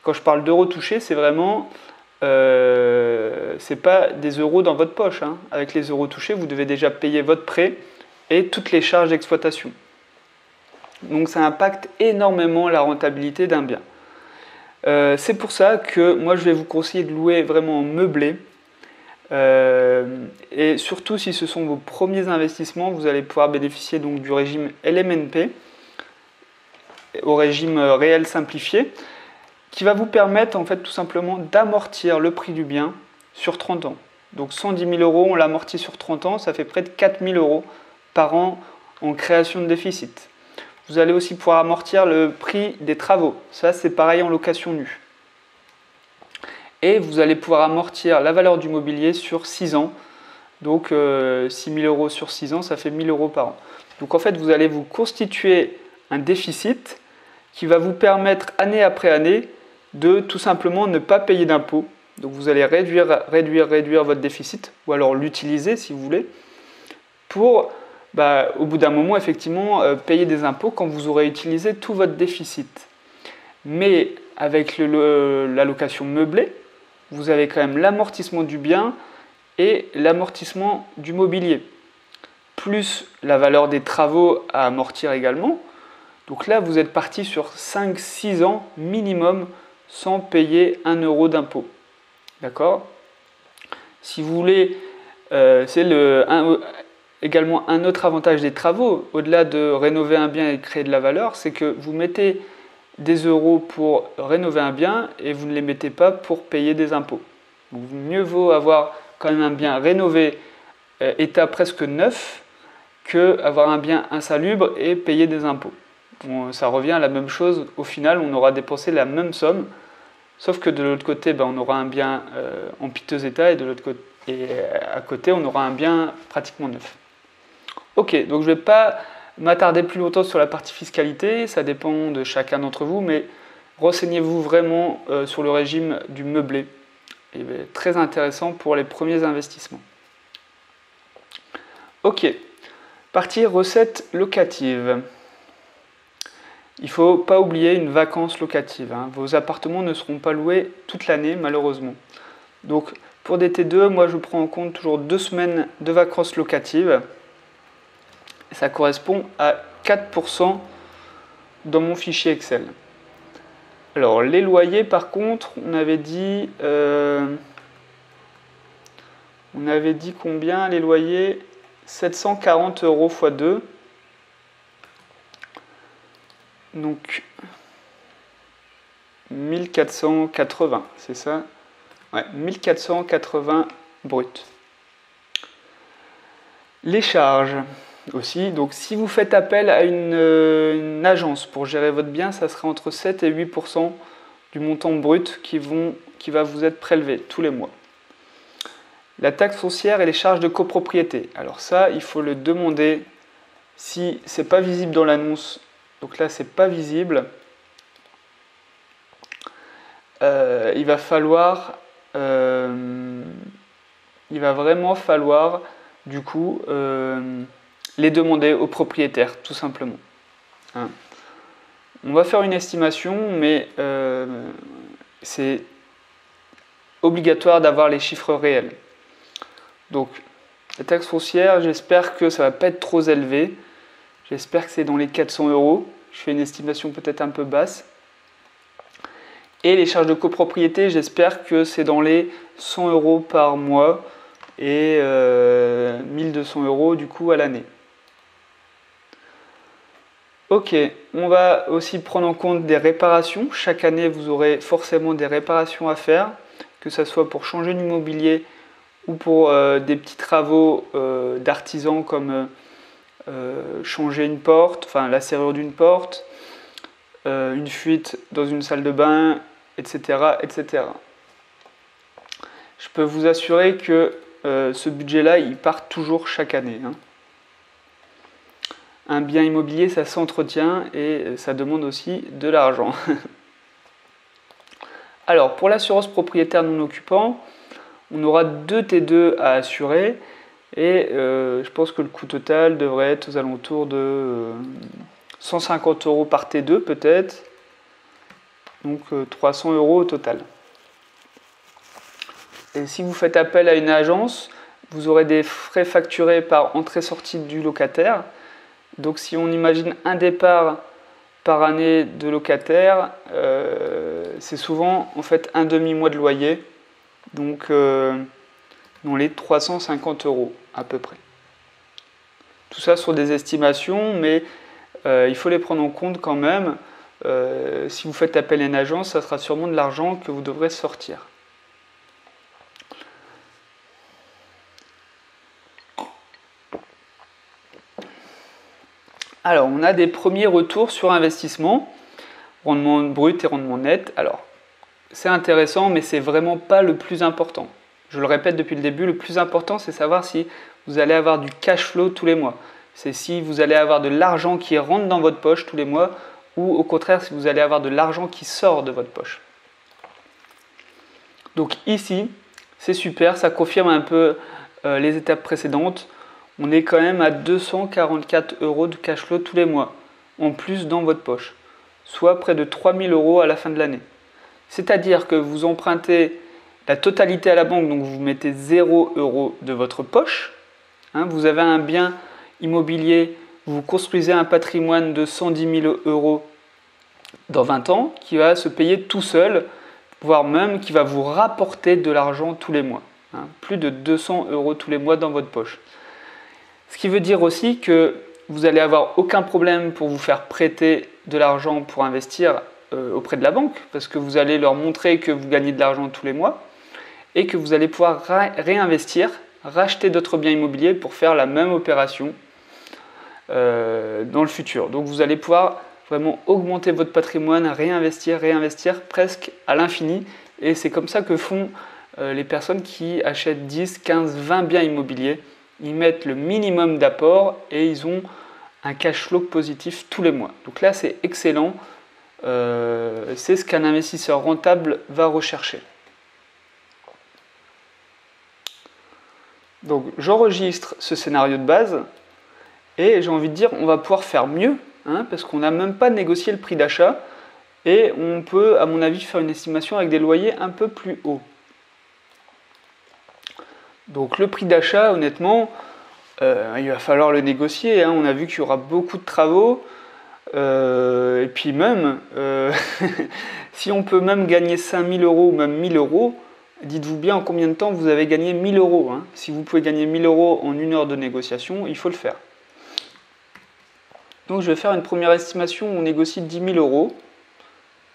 Quand je parle d'euros touchés, c'est vraiment, c'est pas des euros dans votre poche, hein. Avec les euros touchés, vous devez déjà payer votre prêt et toutes les charges d'exploitation. Donc ça impacte énormément la rentabilité d'un bien. C'est pour ça que moi je vais vous conseiller de louer vraiment meublé. Et surtout si ce sont vos premiers investissements, vous allez pouvoir bénéficier donc du régime LMNP, au régime réel simplifié, qui va vous permettre en fait tout simplement d'amortir le prix du bien sur 30 ans. Donc 110 000 €, on l'amortit sur 30 ans, ça fait près de 4 000 € par an en création de déficit. Vous allez aussi pouvoir amortir le prix des travaux, ça c'est pareil en location nue. Et vous allez pouvoir amortir la valeur du mobilier sur 6 ans, donc 6 000 € sur 6 ans, ça fait 1 000 € par an. Donc en fait vous allez vous constituer un déficit qui va vous permettre année après année de tout simplement ne pas payer d'impôts. Donc vous allez réduire votre déficit, ou alors l'utiliser si vous voulez, pour au bout d'un moment effectivement payer des impôts quand vous aurez utilisé tout votre déficit. Mais avec la location meublée, vous avez quand même l'amortissement du bien et l'amortissement du mobilier, plus la valeur des travaux à amortir également. Donc là, vous êtes parti sur 5-6 ans minimum sans payer 1 € d'impôt. D'accord ? Si vous voulez, c'est également un autre avantage des travaux, au-delà de rénover un bien et créer de la valeur, c'est que vous mettez des euros pour rénover un bien et vous ne les mettez pas pour payer des impôts. Donc mieux vaut avoir quand même un bien rénové, état presque neuf, que avoir un bien insalubre et payer des impôts. Ça revient à la même chose, au final on aura dépensé la même somme, sauf que de l'autre côté on aura un bien en piteux état et de l'autre côté, à côté on aura un bien pratiquement neuf. Ok, donc je ne vais pas m'attarder plus longtemps sur la partie fiscalité, ça dépend de chacun d'entre vous, mais renseignez-vous vraiment sur le régime du meublé. Et très intéressant pour les premiers investissements. Ok, partie recettes locatives. Il ne faut pas oublier une vacance locative, hein. Vos appartements ne seront pas loués toute l'année malheureusement. Donc pour des T2, moi je prends en compte toujours 2 semaines de vacances locatives. Ça correspond à 4% dans mon fichier Excel. Alors les loyers par contre, on avait dit combien les loyers? 740 € x 2. Donc 1480, c'est ça? Ouais, 1480 brut. Les charges aussi, donc si vous faites appel à une agence pour gérer votre bien, ça sera entre 7 et 8% du montant brut qui va vous être prélevé tous les mois. La taxe foncière et les charges de copropriété. Alors ça, il faut le demander si c'est pas visible dans l'annonce. Donc là, c'est pas visible. Il va vraiment falloir du coup les demander aux propriétaires, tout simplement. Hein. On va faire une estimation, mais c'est obligatoire d'avoir les chiffres réels. Donc, la taxe foncière, j'espère que ça ne va pas être trop élevé. J'espère que c'est dans les 400 €. Je fais une estimation peut-être un peu basse. Et les charges de copropriété, j'espère que c'est dans les 100 € par mois et 1200 € du coup à l'année. Ok, on va aussi prendre en compte des réparations. Chaque année, vous aurez forcément des réparations à faire, que ce soit pour changer l'immobilier ou pour des petits travaux d'artisans comme changer une porte, enfin la serrure d'une porte, une fuite dans une salle de bain, etc., etc. Je peux vous assurer que ce budget-là, il part toujours chaque année. Hein. Un bien immobilier, ça s'entretient et ça demande aussi de l'argent. Alors, pour l'assurance propriétaire non occupant, on aura 2 T2 à assurer et je pense que le coût total devrait être aux alentours de 150 € par T2 peut-être, donc 300 € au total. Et si vous faites appel à une agence, vous aurez des frais facturés par entrée-sortie du locataire. Donc si on imagine un départ par année de locataire, c'est souvent en fait un demi-mois de loyer, donc dans les 350 € à peu près. Tout ça sur des estimations, mais il faut les prendre en compte quand même. Si vous faites appel à une agence, ça sera sûrement de l'argent que vous devrez sortir. Alors, on a des premiers retours sur investissement, rendement brut et rendement net. Alors, c'est intéressant, mais c'est vraiment pas le plus important. Je le répète depuis le début, le plus important, c'est savoir si vous allez avoir du cash flow tous les mois. C'est si vous allez avoir de l'argent qui rentre dans votre poche tous les mois, ou au contraire, si vous allez avoir de l'argent qui sort de votre poche. Donc ici, c'est super, ça confirme un peu les étapes précédentes. On est quand même à 244 € de cash flow tous les mois, en plus dans votre poche, soit près de 3000 € à la fin de l'année. C'est-à-dire que vous empruntez la totalité à la banque, donc vous mettez 0 € de votre poche. Hein, vous avez un bien immobilier, vous construisez un patrimoine de 110 000 € dans 20 ans, qui va se payer tout seul, voire même qui va vous rapporter de l'argent tous les mois. Hein, plus de 200 € tous les mois dans votre poche. Ce qui veut dire aussi que vous n'allez avoir aucun problème pour vous faire prêter de l'argent pour investir auprès de la banque, parce que vous allez leur montrer que vous gagnez de l'argent tous les mois et que vous allez pouvoir réinvestir, racheter d'autres biens immobiliers pour faire la même opération dans le futur. Donc vous allez pouvoir vraiment augmenter votre patrimoine, réinvestir presque à l'infini, et c'est comme ça que font les personnes qui achètent 10, 15, 20 biens immobiliers. Ils mettent le minimum d'apport et ils ont un cash flow positif tous les mois. Donc là, c'est excellent. C'est ce qu'un investisseur rentable va rechercher. Donc j'enregistre ce scénario de base et j'ai envie de dire on va pouvoir faire mieux, hein, parce qu'on n'a même pas négocié le prix d'achat et on peut, à mon avis, faire une estimation avec des loyers un peu plus hauts. Donc le prix d'achat, honnêtement, il va falloir le négocier. Hein. On a vu qu'il y aura beaucoup de travaux. Et puis même, si on peut même gagner 5000 € ou même 1000 €, dites-vous bien en combien de temps vous avez gagné 1000 €. Hein. Si vous pouvez gagner 1000 € en 1 heure de négociation, il faut le faire. Donc je vais faire une première estimation où on négocie 10 000 €.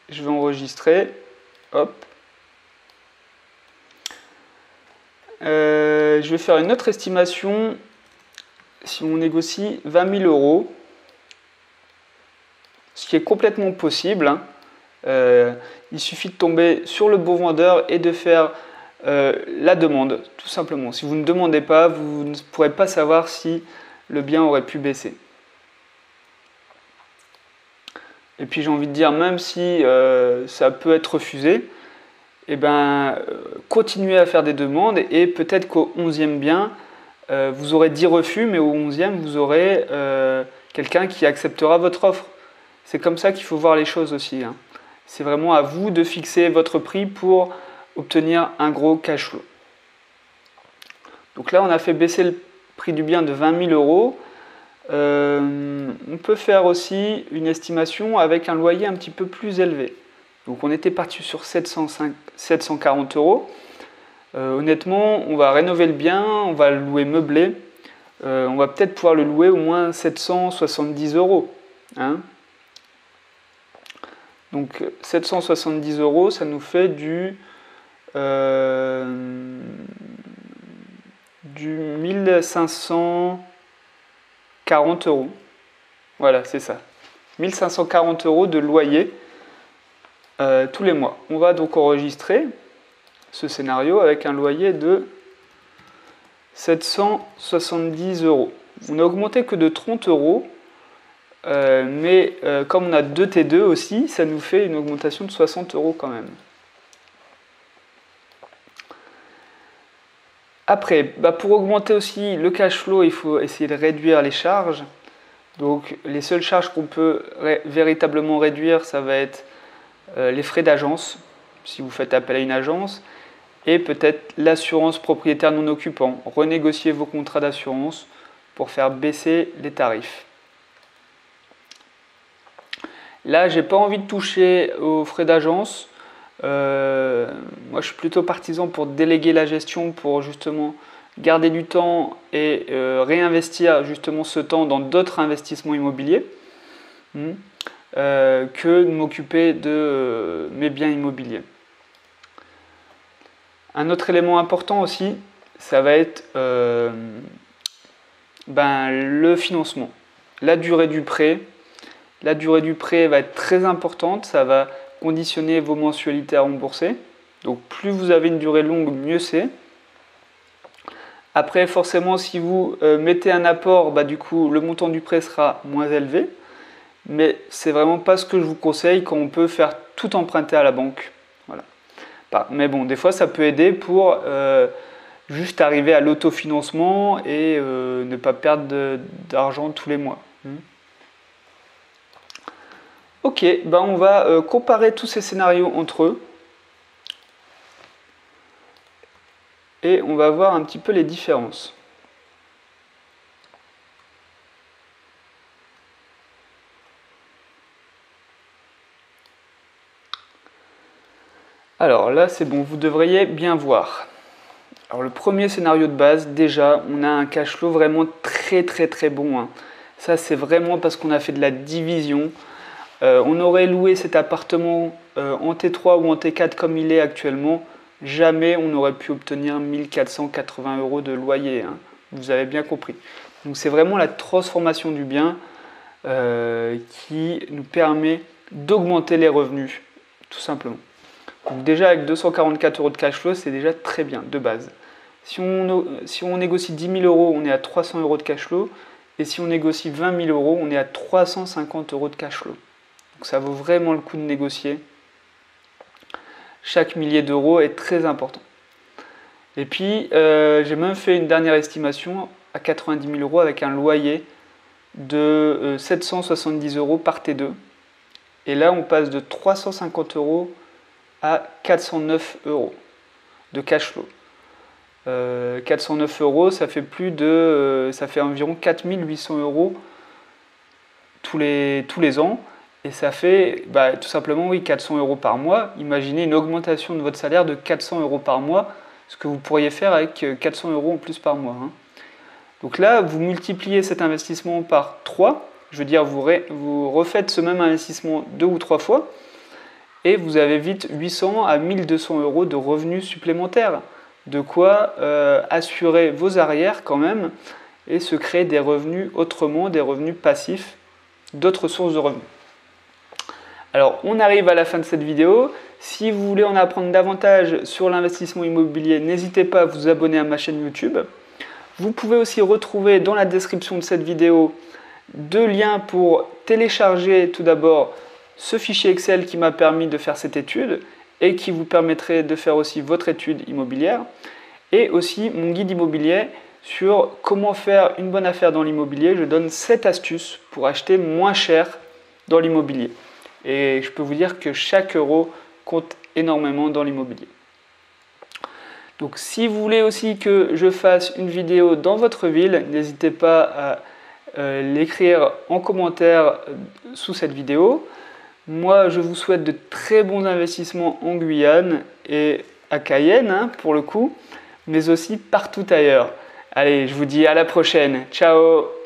Je vais enregistrer. Hop. Je vais faire une autre estimation si on négocie 20 000 €, ce qui est complètement possible. Hein. Il suffit de tomber sur le bon vendeur et de faire la demande, tout simplement. Si vous ne demandez pas, vous ne pourrez pas savoir si le bien aurait pu baisser. Et puis j'ai envie de dire, même si ça peut être refusé, eh ben, continuez à faire des demandes et peut-être qu'au 11e bien, vous aurez 10 refus, mais au 11e, vous aurez quelqu'un qui acceptera votre offre. C'est comme ça qu'il faut voir les choses aussi, hein. C'est vraiment à vous de fixer votre prix pour obtenir un gros cash flow. Donc là, on a fait baisser le prix du bien de 20 000 euros. On peut faire aussi une estimation avec un loyer un petit peu plus élevé. Donc on était parti sur 740 euros. Honnêtement, on va rénover le bien, on va le louer meublé. On va peut-être pouvoir le louer au moins 770 euros. Hein. Donc 770 euros, ça nous fait du 1540 euros. Voilà, c'est ça. 1540 euros de loyer tous les mois. On va donc enregistrer ce scénario avec un loyer de 770 euros. On n'a augmenté que de 30 euros, mais comme on a 2 T2 aussi, ça nous fait une augmentation de 60 euros quand même. Après, pour augmenter aussi le cash flow, il faut essayer de réduire les charges. Donc les seules charges qu'on peut véritablement réduire, ça va être les frais d'agence, si vous faites appel à une agence, et peut-être l'assurance propriétaire non occupant. Renégocier vos contrats d'assurance pour faire baisser les tarifs. Là, j'ai pas envie de toucher aux frais d'agence. Moi, je suis plutôt partisan pour déléguer la gestion, pour justement garder du temps et réinvestir justement ce temps dans d'autres investissements immobiliers que de m'occuper de mes biens immobiliers. Un autre élément important aussi, ça va être le financement, la durée du prêt. La durée du prêt va être très importante, ça va conditionner vos mensualités à rembourser. Donc plus vous avez une durée longue, mieux c'est. Après, forcément, si vous mettez un apport, du coup, le montant du prêt sera moins élevé. Mais c'est vraiment pas ce que je vous conseille quand on peut faire tout emprunter à la banque. Voilà. Mais bon, des fois, ça peut aider pour juste arriver à l'autofinancement et ne pas perdre d'argent tous les mois. Ok, on va comparer tous ces scénarios entre eux et on va voir un petit peu les différences. Alors là, c'est bon, vous devriez bien voir. Alors le premier scénario de base, déjà, on a un cash flow vraiment très bon. Hein. Ça, c'est vraiment parce qu'on a fait de la division. On aurait loué cet appartement en T3 ou en T4 comme il est actuellement. Jamais on n'aurait pu obtenir 1480 euros de loyer. Hein. Vous avez bien compris. Donc c'est vraiment la transformation du bien qui nous permet d'augmenter les revenus, tout simplement. Donc déjà avec 244 euros de cash flow, c'est déjà très bien de base. Si on négocie 10 000 euros, on est à 300 euros de cash flow. Et si on négocie 20 000 euros, on est à 350 euros de cash flow. Donc ça vaut vraiment le coup de négocier. Chaque millier d'euros est très important. Et puis, j'ai même fait une dernière estimation à 90 000 euros avec un loyer de 770 euros par T2. Et là, on passe de 350 euros à 409 euros de cash flow. 409 euros, ça fait environ 4 800 euros tous les ans. Et ça fait tout simplement 400 euros par mois. Imaginez une augmentation de votre salaire de 400 euros par mois, ce que vous pourriez faire avec 400 euros en plus par mois. Hein. Donc là, vous multipliez cet investissement par 3. Je veux dire, vous refaites ce même investissement 2 ou 3 fois. Et vous avez vite 800 à 1200 euros de revenus supplémentaires. De quoi assurer vos arrières quand même et se créer des revenus autrement, des revenus passifs, d'autres sources de revenus. Alors, on arrive à la fin de cette vidéo. Si vous voulez en apprendre davantage sur l'investissement immobilier, n'hésitez pas à vous abonner à ma chaîne YouTube. Vous pouvez aussi retrouver dans la description de cette vidéo 2 liens pour télécharger tout d'abord ce fichier Excel qui m'a permis de faire cette étude et qui vous permettrait de faire aussi votre étude immobilière, et aussi mon guide immobilier sur comment faire une bonne affaire dans l'immobilier. Je donne 7 astuces pour acheter moins cher dans l'immobilier. Et je peux vous dire que chaque euro compte énormément dans l'immobilier. Donc si vous voulez aussi que je fasse une vidéo dans votre ville, n'hésitez pas à l'écrire en commentaire sous cette vidéo. Moi, je vous souhaite de très bons investissements en Guyane et à Cayenne, pour le coup, mais aussi partout ailleurs. Allez, je vous dis à la prochaine. Ciao!